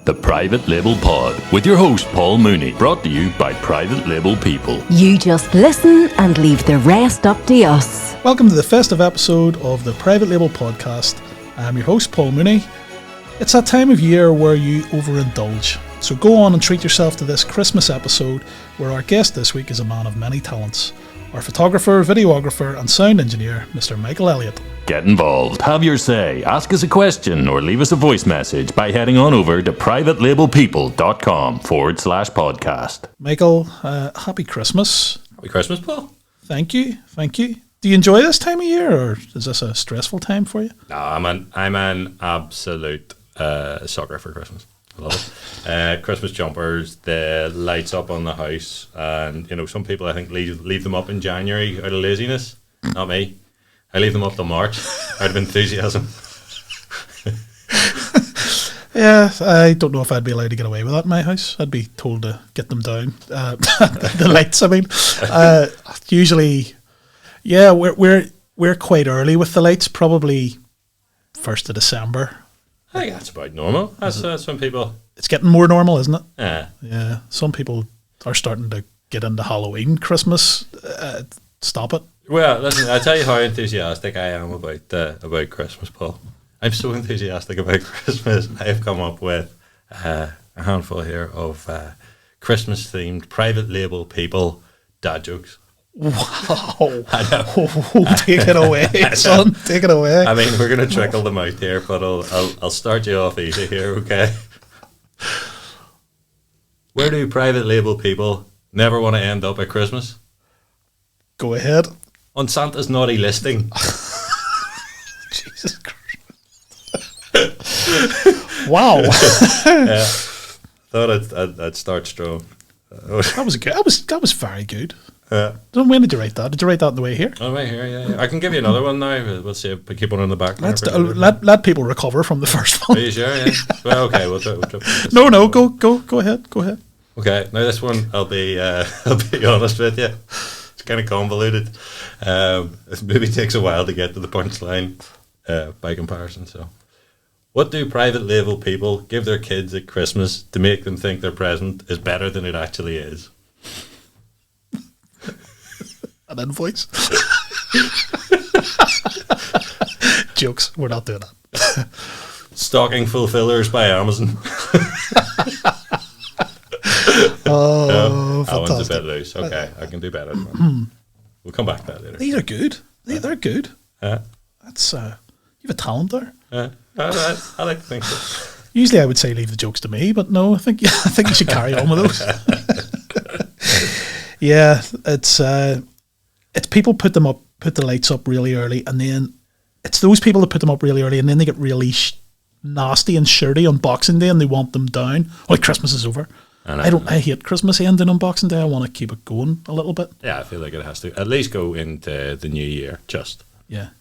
The Private Label Pod, with your host Paul Mooney, brought to you by Private Label People. You just listen and leave the rest up to us. Welcome to the festive episode of the Private Label Podcast. I'm your host Paul Mooney. It's that time of year where you overindulge. So go on and treat yourself to this Christmas episode where our guest this week is a man of many talents. Our photographer, videographer and sound engineer, Mr. Michael Elliott. Get involved, have your say, ask us a question or leave us a voice message by heading on over to privatelabelpeople.com/podcast. Michael, happy Christmas. Happy Christmas, Paul. Thank you. Do you enjoy this time of year, or is this a stressful time for you? No, I'm an absolute sucker for Christmas. I love it. Christmas jumpers, the lights up on the house, and some people I think leave them up in January out of laziness. Not me. I leave them up till March out of enthusiasm. Yeah, I don't know if I'd be allowed to get away with that in my house. I'd be told to get them down. The lights, I mean. Usually, yeah, we're quite early with the lights. Probably 1st of December. I think that's about normal. That's when people. It's getting more normal, isn't it? Yeah. Some people are starting to get into Halloween, Christmas. Stop it. Well, listen, I'll tell you how enthusiastic I am about Christmas, Paul. I'm so enthusiastic about Christmas. I have come up with a handful here of Christmas-themed private label people dad jokes. Wow. Take it away, son. Take it away. I mean, we're going to trickle them out here, but I'll start you off easy here, okay? Where do private label people never want to end up at Christmas? Go ahead. On Santa's naughty listing. Jesus Christ. Wow. Yeah. Thought I'd start strong. That was good. That was very good. Yeah. When did you write that? Did you write that on the way here? Oh, right here, yeah. I can give you another one now. We'll see if we keep one in the back. Let people recover from the first one. Are you sure? Yeah. Well, okay. We'll No. Go ahead. Okay. Now this one, I'll be honest with you. It's kind of convoluted. It maybe takes a while to get to the punchline by comparison. So, what do private label people give their kids at Christmas to make them think their present is better than it actually is? An invoice. Jokes. We're not doing that. Stocking fulfillers by Amazon. Oh, that one's fantastic. a bit loose. Okay, I can do better. We'll come back to that later. These are good. They're good. Yeah. That's you have a talent there. I like to think so. Usually I would say leave the jokes to me, but no, I think you should carry on with those. Yeah, it's people put the lights up really early, and then it's those people that put them up really early, and then they get really nasty and shirty on Boxing Day, and they want them down. Like Christmas is over. I hate Christmas ending on Boxing Day. I want to keep it going a little bit. Yeah, I feel like it has to at least go into the new year. Yeah.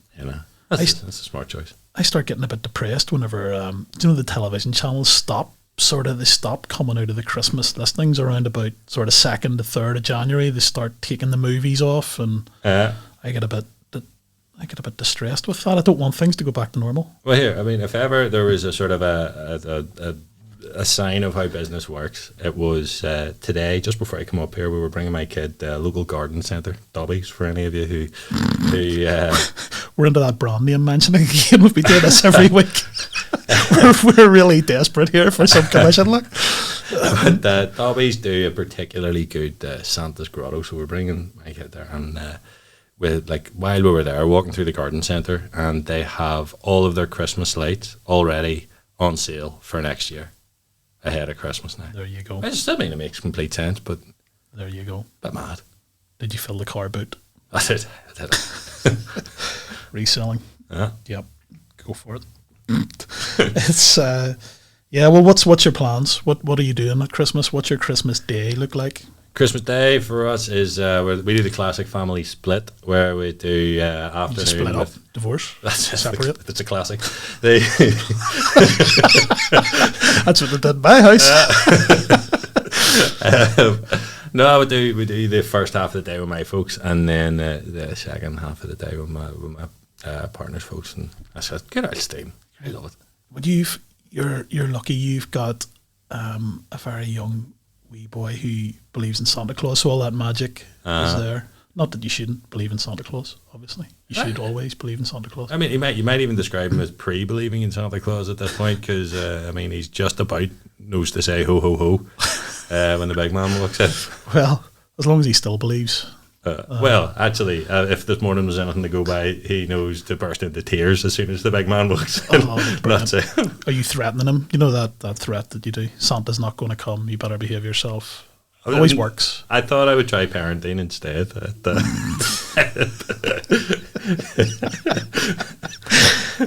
That's a smart choice. I start getting a bit depressed whenever the television channels stop coming out of the Christmas listings around about sort of 2nd to 3rd of January. They start taking the movies off, and I get a bit distressed with that. I don't want things to go back to normal. Well, here, I mean, if ever there was a sort of a sign of how business works, it was today, just before I come up here, we were bringing my kid to a local garden centre, Dobby's, for any of you who we're into that brand name mentioning again. We've been doing this every week. we're really desperate here for some commission, look. But Dobby's do a particularly good Santa's grotto, so we're bringing my kid there, and while we were there, walking through the garden centre, and they have all of their Christmas lights already on sale for next year, ahead of Christmas now. There you go. I just mean it makes complete sense, but there you go. Bit mad. Did you fill the car boot? I did. Reselling. Yeah. Yep. Go for it. It's well, what's your plans? What are you doing at Christmas? What's your Christmas day look like? Christmas Day for us is we do the classic family split, where we do afternoon. Just split up, divorce, separate. It's a classic. That's what they did in my house. No, we do the first half of the day with my folks, and then the second half of the day with my partner's folks, and I said, "Get out, Steve. I love it." Well, you're lucky. You've got a very young wee boy who believes in Santa Claus, so all that magic is there. Not that you shouldn't believe in Santa Claus, obviously. You should always believe in Santa Claus. I mean, you might even describe him as pre-believing in Santa Claus at this point, because I mean, he's just about knows to say ho ho ho when the big man walks in. Well, as long as he still believes. Well, actually, if this morning was anything to go by, he knows to burst into tears as soon as the big man walks in. That's it. Are you threatening him? You know that threat that you do? Santa's not going to come. You better behave yourself. Always works. I thought I would try parenting instead.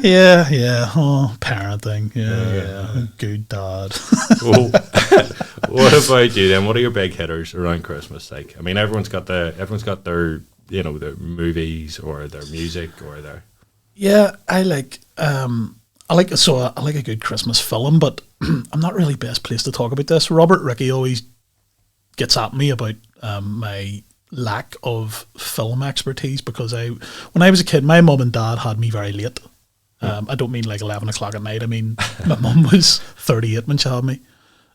Yeah. Oh, parenting. Yeah. Good dad. Well, what about you then? What are your big hitters around Christmas? Like, I mean, everyone's got their, their movies or their music or their. Yeah, I like a good Christmas film, but I'm not really best placed to talk about this. Robert Rickey always gets at me about my lack of film expertise, because when I was a kid, my mum and dad had me very late. I don't mean like 11 o'clock at night. I mean, my mum was 38 when she had me.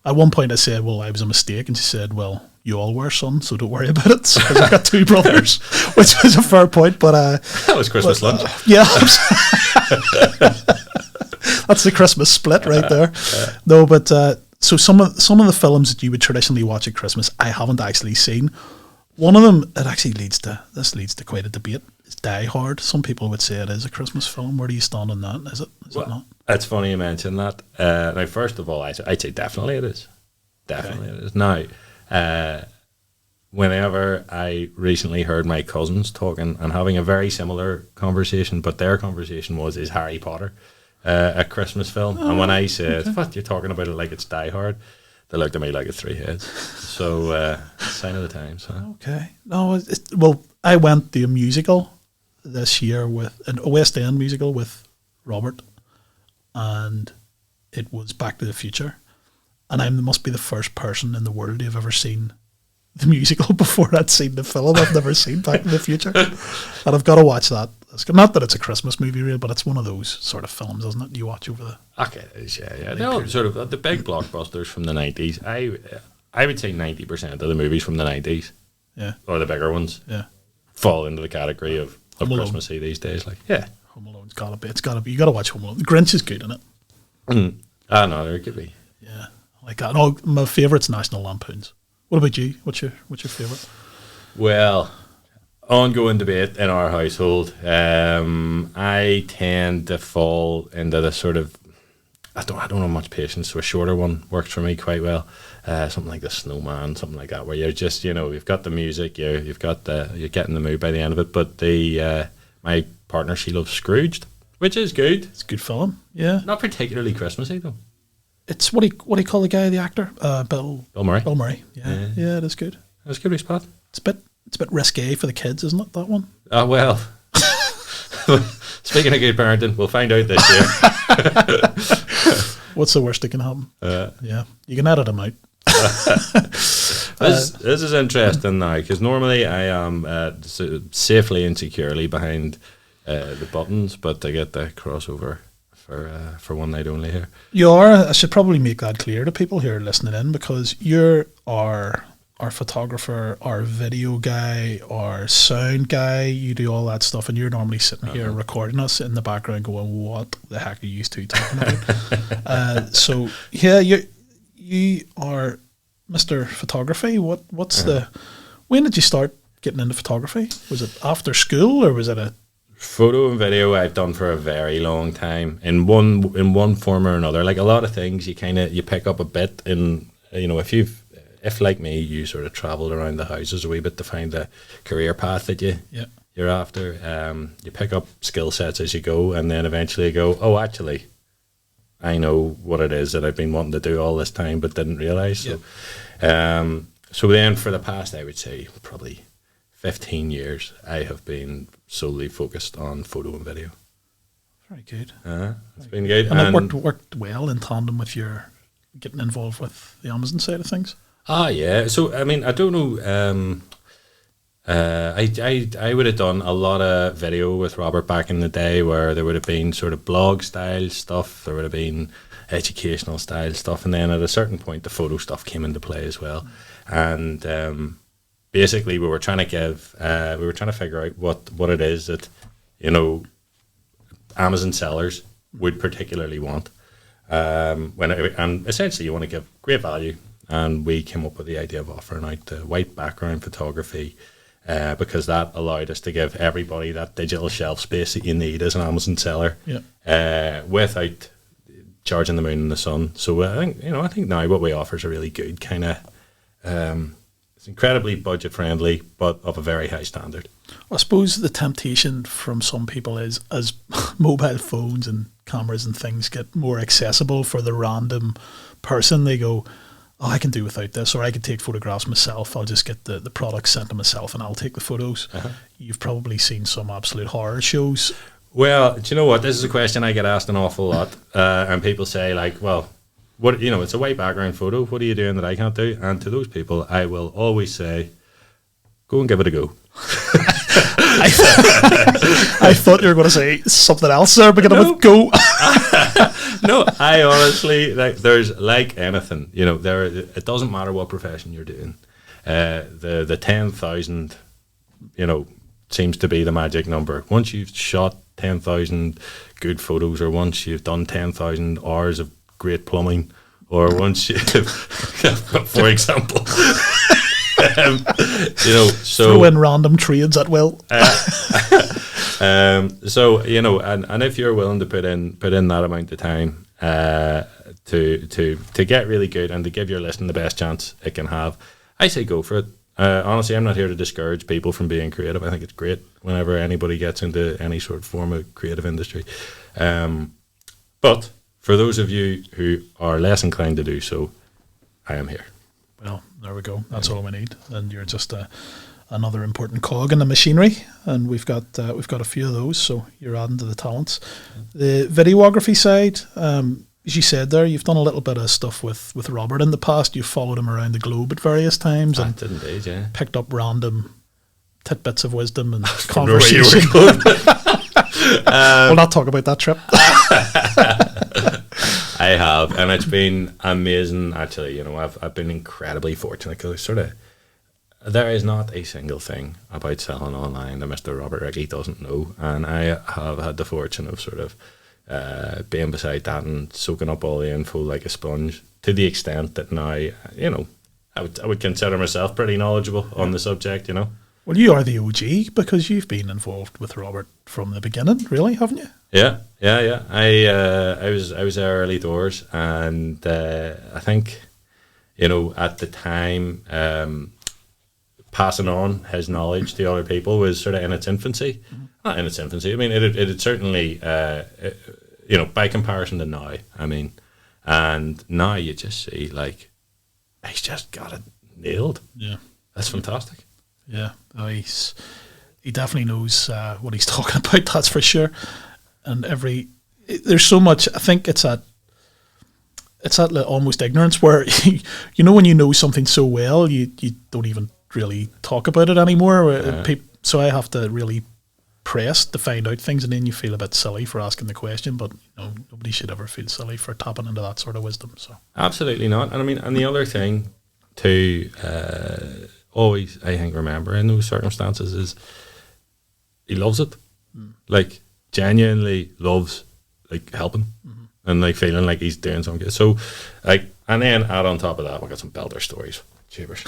At one point I said, well, I was a mistake. And she said, well, you all were, son, so don't worry about it. Because I've got two brothers, which was a fair point. But that was Christmas lunch. Yeah. That's the Christmas split right there. No, but so some of the films that you would traditionally watch at Christmas, I haven't actually seen. One of them, it actually leads to quite a debate. It's Die Hard. Some people would say it is a Christmas film. Where do you stand on that? Is it not? It's funny you mention that. Now, first of all, I'd say definitely it is. Definitely it is. Now, whenever I recently heard my cousins talking and having a very similar conversation, but their conversation was, is Harry Potter a Christmas film? And when I said, what, you're talking about it like it's Die Hard, they looked at me like it's Three Heads. So, sign of the times. Huh? Okay. No, well, I went to a musical this year a West End musical with Robert, and it was Back to the Future. And I must be the first person in the world to have ever seen the musical before I'd seen the film. I've never seen Back to the Future. And I've got to watch that. Not that it's a Christmas movie, really, but it's one of those sort of films, isn't it? You watch over the... Okay, yeah. No, sort of the big blockbusters from the 90s. I would say 90% of the movies from the 90s, or the bigger ones, fall into the category of Christmassy these days. Like, yeah. Home Alone's got to be. It's got to be. You got to watch Home Alone. The Grinch is good in it. Ah, no, there could be. Yeah, I like that. No, my favourite's National Lampoons. What about you? What's your favourite? Well, ongoing debate in our household. I tend to fall into the sort of, I don't have much patience, so a shorter one works for me quite well. Something like The Snowman, something like that, where you're just, you've got the music, you're getting the mood by the end of it. But my partner, she loves Scrooged, which is good. It's a good film. Yeah, not particularly Christmassy though. It's what do you call the guy, the actor? Bill Murray. Bill Murray. Yeah, it is good. That's a good spot. It's a bit risque for the kids, isn't it? That one. Oh well. Speaking of good parenting, we'll find out this year. What's the worst that can happen? Yeah, you can edit them out. This is interesting now, because normally I am safely and securely behind the buttons, but I get the crossover for one night only here. You are. I should probably make that clear to people who are listening in, because you're our photographer, our video guy, our sound guy. You do all that stuff, and you're normally sitting here recording us in the background going, what the heck are you two talking about? So yeah, you are Mr. Photography. When did you start getting into photography? Was it after school, or was it a photo and video I've done for a very long time in one form or another? Like a lot of things, you pick up a bit in, if like me, you sort of travelled around the houses a wee bit to find the career path that you're after. You pick up skill sets as you go, and then eventually you go, oh, actually, I know what it is that I've been wanting to do all this time but didn't realise. Yep. So then for the past, I would say, probably 15 years, I have been solely focused on photo and video. Very good. It's been good. And it worked well in tandem with your getting involved with the Amazon side of things? Yeah. So, I mean, I don't know. I would have done a lot of video with Robert back in the day, where there would have been sort of blog style stuff. There would have been educational style stuff, and then at a certain point the photo stuff came into play as well. And basically we were trying to figure out what it is that, you know, Amazon sellers would particularly want, and essentially you want to give great value. And we came up with the idea of offering out the white background photography, because that allowed us to give everybody that digital shelf space that you need as an Amazon seller, without charging the moon and the sun. So I think now what we offer is a really good kind of, it's incredibly budget friendly, but of a very high standard. I suppose the temptation from some people is, as mobile phones and cameras and things get more accessible for the random person, they go, oh, I can do without this, or I can take photographs myself. I'll just get the product sent to myself and I'll take the photos. You've probably seen some absolute horror shows. Well, do you know what? This is a question I get asked an awful lot, and people say, like, well, what, you know, it's a white background photo. What are you doing that I can't do? And to those people, I will always say, go and give it a go. I thought you were going to say something else there, beginning with go. No, I honestly, like, there's like anything, you know, it doesn't matter what profession you're doing. The 10,000, you know, seems to be the magic number. Once you've shot 10,000 good photos, or once you've done 10,000 hours of great plumbing, or once you, for example, you know, so throw in random trades at will. So, you know, and if you're willing to put in that amount of time to get really good and to give your listing the best chance it can have, I say go for it. Honestly, I'm not here to discourage people from being creative. I think it's great whenever anybody gets into any sort of form of creative industry. But for those of you who are less inclined to do so, I am here. Well, there we go. That's all we need. And you're just another important cog in the machinery. And we've got a few of those, so you're adding to the talents. The videography side, as you said there, you've done a little bit of stuff with Robert in the past. You've followed him around the globe at various times and indeed, yeah. Picked up random tidbits of wisdom and From where you conversation. were going. We'll not talk about that trip. I have, and it's been amazing. Actually, you know, I've been incredibly fortunate because there is not a single thing about selling online that Mr. Robert Rickey doesn't know, and I have had the fortune of sort of being beside that and soaking up all the info like a sponge, to the extent that now, you know, I would consider myself pretty knowledgeable on the subject, you know. Well, you are the OG because you've been involved with Robert from the beginning, really, haven't you? Yeah. I was there early doors, and I think, you know, at the time, passing on his knowledge to other people was sort of in its infancy. Not in its infancy. I mean, it had certainly, you know, by comparison to now. I mean, and now you just see, like, he's just got it nailed. Yeah, that's fantastic. Yeah, he definitely knows what he's talking about. That's for sure. And there's so much. I think it's that almost ignorance where you know, when you know something so well, you don't even really talk about it anymore. So I have to really press to find out things, and then you feel a bit silly for asking the question. But, you know, nobody should ever feel silly for tapping into that sort of wisdom. So absolutely not. And I mean, and the other thing to always, I think, remember in those circumstances is he loves it. Like, genuinely loves, like, helping and, like, feeling like he's doing something good. So, like, and then add on top of that, we got some belter stories. Jeepers.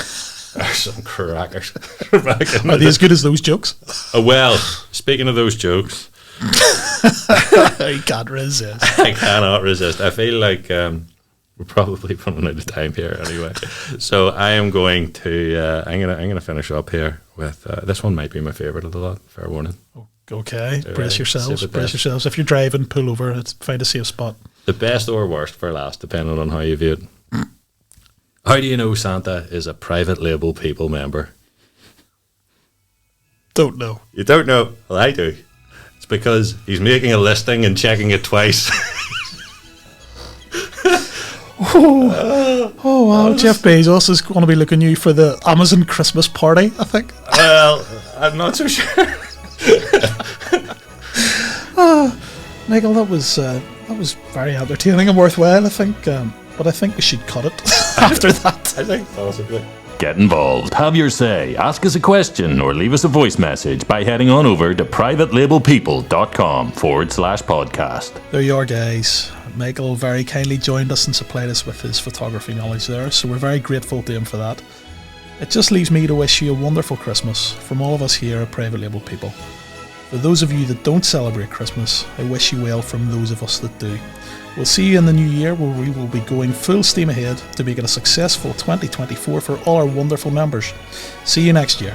There's some crackers. Are they as good as those jokes? Well, speaking of those jokes, I can't resist. I cannot resist. I feel like we're probably running out of time here anyway. So I am going to I'm gonna finish up here with this one. Might be my favourite of the lot. Fair warning. Okay, brace yourselves. Brace yourselves. If you're driving, pull over. Find a safe spot. The best or worst for last, depending on how you view it. How do you know Santa is a private label people member? Don't know. You don't know? Well, I do. It's because he's making a listing and checking it twice. Oh wow! Jeff Bezos is going to be looking you for the Amazon Christmas party, I think. Well, I'm not so sure. Michael, that was That was very entertaining and worthwhile, I think. But I think we should cut it after that. I think possibly. Get involved, have your say, ask us a question, or leave us a voice message by heading on over to privatelabelpeople.com/podcast. There you are, guys. Michael very kindly joined us and supplied us with his photography knowledge there, so we're very grateful to him for that. It just leaves me to wish you a wonderful Christmas from all of us here at Private Label People. For those of you that don't celebrate Christmas, I wish you well from those of us that do. We'll see you in the new year, where we will be going full steam ahead to make it a successful 2024 for all our wonderful members. See you next year.